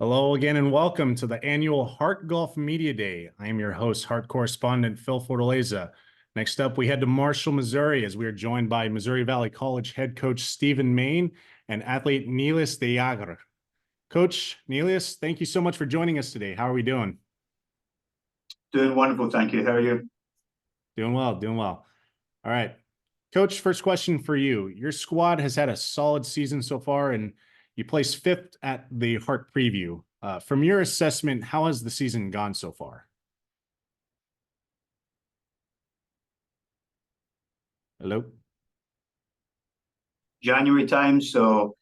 Hello again and welcome to the annual Hart Golf Media Day. I am your host, Hart correspondent Phil Fortaleza. Next up, we head to Marshall, Missouri, as we are joined by Missouri Valley College head coach Stephen Main and athlete Neelius De Jager. Coach Neelius, thank you so much for joining us today. How are we doing? Doing wonderful, thank you. How are you? Doing well, doing well. All right. Coach, first question for you. Your squad has had a solid season so far, and you placed fifth at the Hart Preview. From your assessment, how has the season gone so far? Hello? January time, so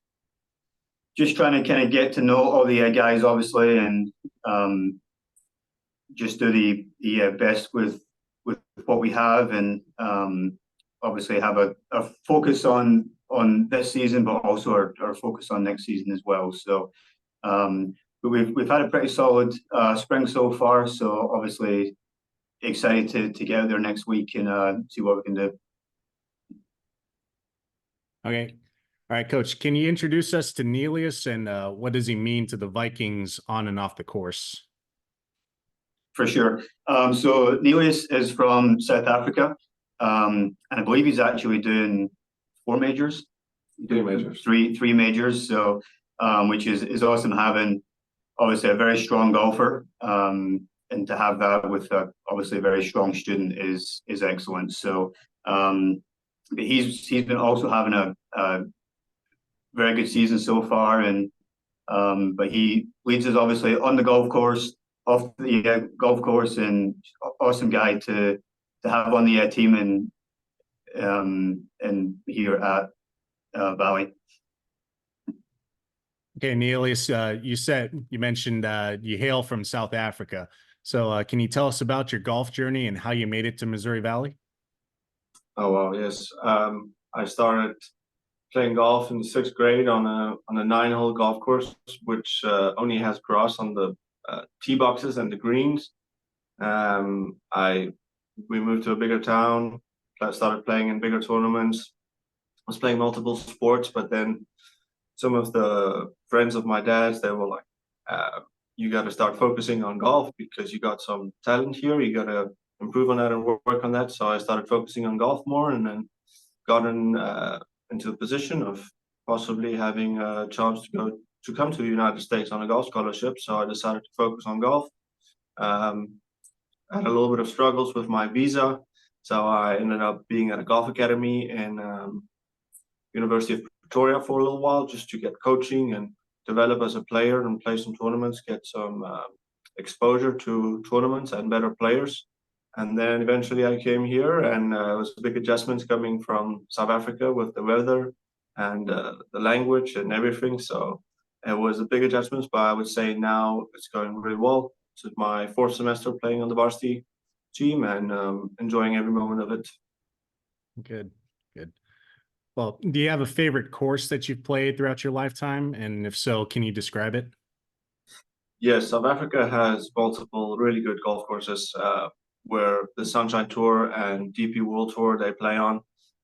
just trying to kind of get to know all the guys, obviously, and just do the best with what we have, and obviously have a focus on this season, but also our focus on next season as well. So, but we've had a pretty solid spring so far. So obviously excited to get out there next week and see what we can do. Okay. All right, Coach, can you introduce us to Neelius and what does he mean to the Vikings on and off the course? For sure. So Neelius is from South Africa, and I believe he's actually doing four majors. Three majors. Three majors. So, which is awesome having obviously a very strong golfer, and to have that with obviously a very strong student is excellent. So, but he's been also having a very good season so far, and but he leads us obviously on the golf course, off the golf course, and awesome guy to have on the team and here at Valley. Okay, Neelius, you mentioned you hail from South Africa. So can you tell us about your golf journey and how you made it to Missouri Valley? Oh wow, yes. I started playing golf in the sixth grade on a 9-hole golf course, which only has grass on the tee boxes and the greens. We moved to a bigger town, started playing in bigger tournaments. I was playing multiple sports, but then some of the friends of my dad's, they were like, you got to start focusing on golf because you got some talent here. You got to improve on that and work on that. So I started focusing on golf more, and then got into a position of possibly having a chance to come to the United States on a golf scholarship. So I decided to focus on golf. I had a little bit of struggles with my visa, so I ended up being at a golf academy in University of Pretoria for a little while, just to get coaching and develop as a player and play some tournaments, get some exposure to tournaments and better players. And then eventually I came here, and it was a big adjustments coming from South Africa with the weather and the language and everything. So it was a big adjustments, but I would say now it's going really well. This is my fourth semester playing on the varsity team, and enjoying every moment of it. Good, good. Well, do you have a favorite course that you've played throughout your lifetime? And if so, can you describe it? Yes, South Africa has multiple really good golf courses where the Sunshine Tour and DP World Tour they play on.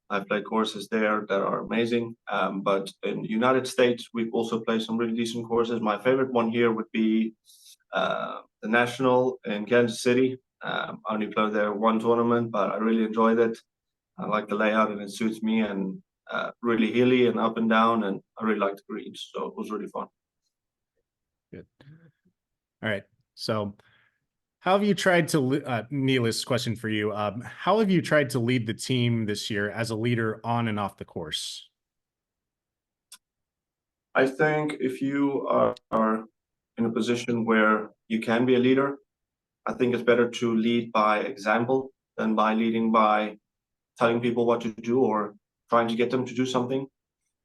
I've played courses there that are amazing. But in the United States, we've also played some really decent courses. My favorite one here would be the National in Kansas City. I only played there one tournament, but I really enjoyed it. I like the layout and it suits me, and really hilly and up and down, and I really like the greens, so it was really fun. Good. All right. So how have you tried to, Neelius, question for you. How have you tried to lead the team this year as a leader on and off the course? I think if you are in a position where you can be a leader, I think it's better to lead by example than by leading by telling people what to do or trying to get them to do something.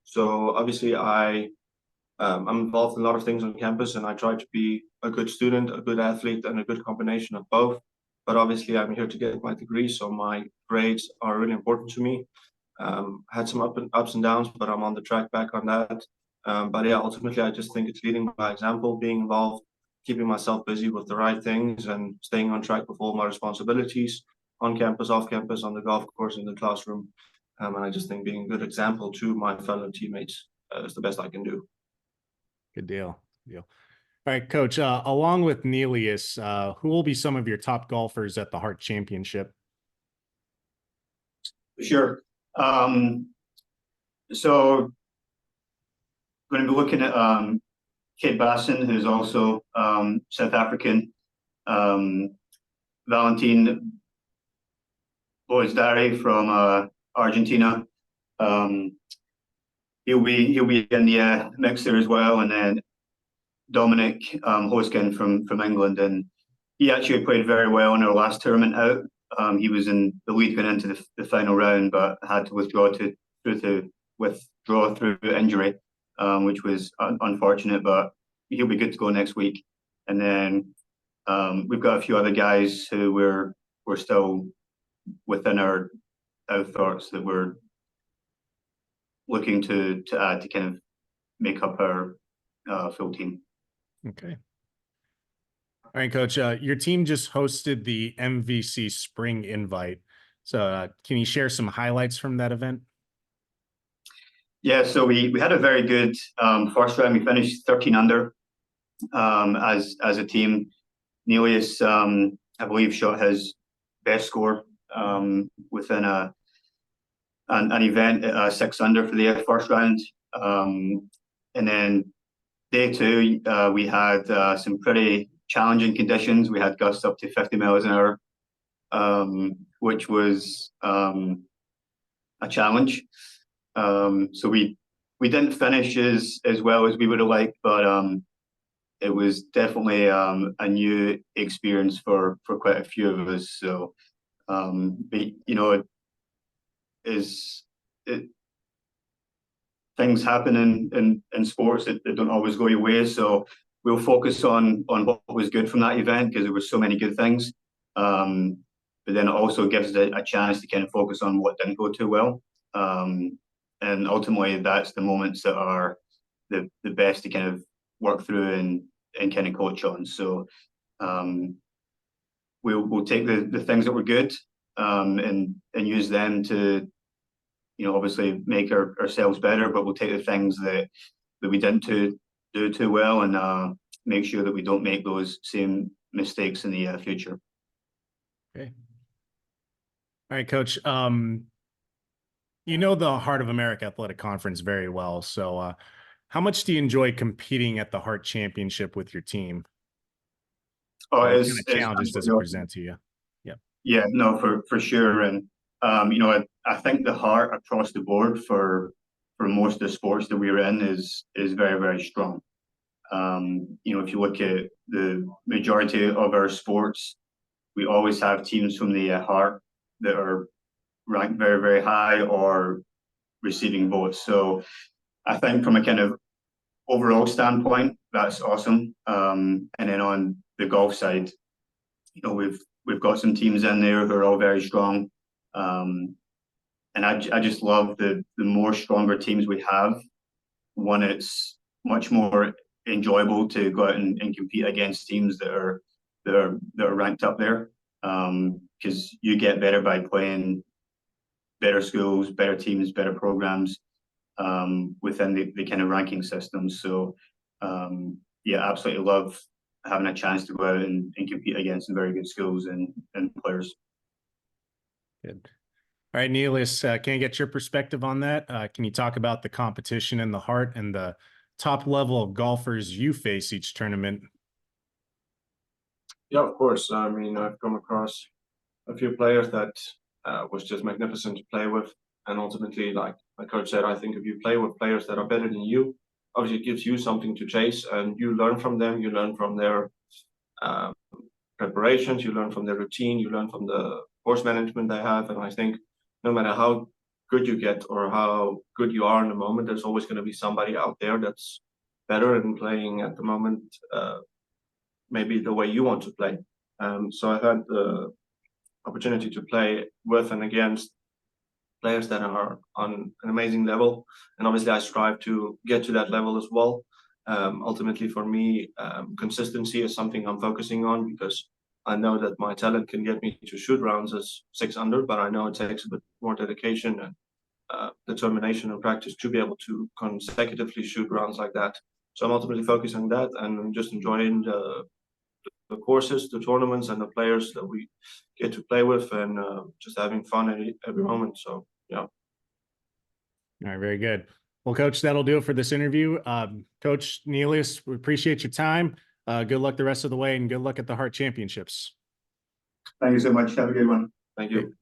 So obviously I'm involved in a lot of things on campus, and I try to be a good student, a good athlete, and a good combination of both. But obviously I'm here to get my degree, so my grades are really important to me. Had some ups and downs, but I'm on the track back on that. But yeah, ultimately I just think it's leading by example, being involved, keeping myself busy with the right things, and staying on track with all my responsibilities on campus, off campus, on the golf course, in the classroom. And I just think being a good example to my fellow teammates is the best I can do. Good deal. All right, Coach, along with Neelius, who will be some of your top golfers at the Hart Championship? Sure. So going to be looking at Kate Basson, who's also South African. Valentin Boisdari from Argentina. He'll be in the mix there as well, and then Dominic Hoskin from England, and he actually played very well in our last tournament out. He was in the lead going into the final round, but had to withdraw through injury, which was unfortunate. But he'll be good to go next week. And then we've got a few other guys who we're still within our thoughts that we're looking to add to kind of make up our full team. Okay. All right, Coach. Your team just hosted the MVC Spring Invite. So can you share some highlights from that event? Yeah, so we had a very good first round. We finished 13 under as a team. Neelius, I believe, shot his best score within an event at 6 under for the first round. And then day two, we had some pretty challenging conditions. We had gusts up to 50 miles an hour, which was a challenge. So we didn't finish as well as we would have liked, but it was definitely a new experience for quite a few of us. So, but you know, things happen in sports that don't always go your way. So we'll focus on what was good from that event, because there were so many good things. But then it also gives us a chance to kind of focus on what didn't go too well. And ultimately, that's the moments that are the best to kind of work through and kind of coach on. So we'll take the things that were good and use them to, you know, obviously make ourselves better, but we'll take the things that we didn't do too well and make sure that we don't make those same mistakes in the future. Okay. All right, Coach. You know the Heart of America Athletic Conference very well. So how much do you enjoy competing at the Hart Championship with your team? Oh, What kind of challenges does it present to you? Yeah, no, for sure. And you know, I think the Heart across the board for most of the sports that we're in is very, very strong. You know, if you look at the majority of our sports, we always have teams from the Heart that are ranked very, very high or receiving votes. So I think from a kind of overall standpoint, that's awesome. And then on the golf side, you know, we've got some teams in there who are all very strong. And I just love the more stronger teams we have. One, it's much more enjoyable to go out and compete against teams that are ranked up there, because you get better by playing better schools, better teams, better programs within the kind of ranking system. So yeah, absolutely love having a chance to go out and compete against some very good schools and players. Good. All right, Neelius, can I get your perspective on that? Can you talk about the competition in the Heart and the top level of golfers you face each tournament? Yeah, of course. I mean, I've come across a few players that was just magnificent to play with. And ultimately, like my coach said, I think if you play with players that are better than you, obviously it gives you something to chase, and you learn from them. You learn from their preparations. You learn from their routine. You learn from the course management they have. And I think no matter how good you get or how good you are in the moment, there's always going to be somebody out there that's better and playing at the moment, maybe the way you want to play. So I've had the opportunity to play with and against players that are on an amazing level, and obviously I strive to get to that level as well. Ultimately for me, consistency is something I'm focusing on, because I know that my talent can get me to shoot rounds as 6 under, but I know it takes a bit more dedication and determination and practice to be able to consecutively shoot rounds like that. So I'm ultimately focusing on that, and I'm just enjoying the courses, the tournaments, and the players that we get to play with, and just having fun every moment. So yeah. All right, very good. Well, Coach, that'll do it for this interview. Coach Neelius, we appreciate your time. Good luck the rest of the way, and good luck at the Hart Championships. Thank you so much. Have a good one. Thank you.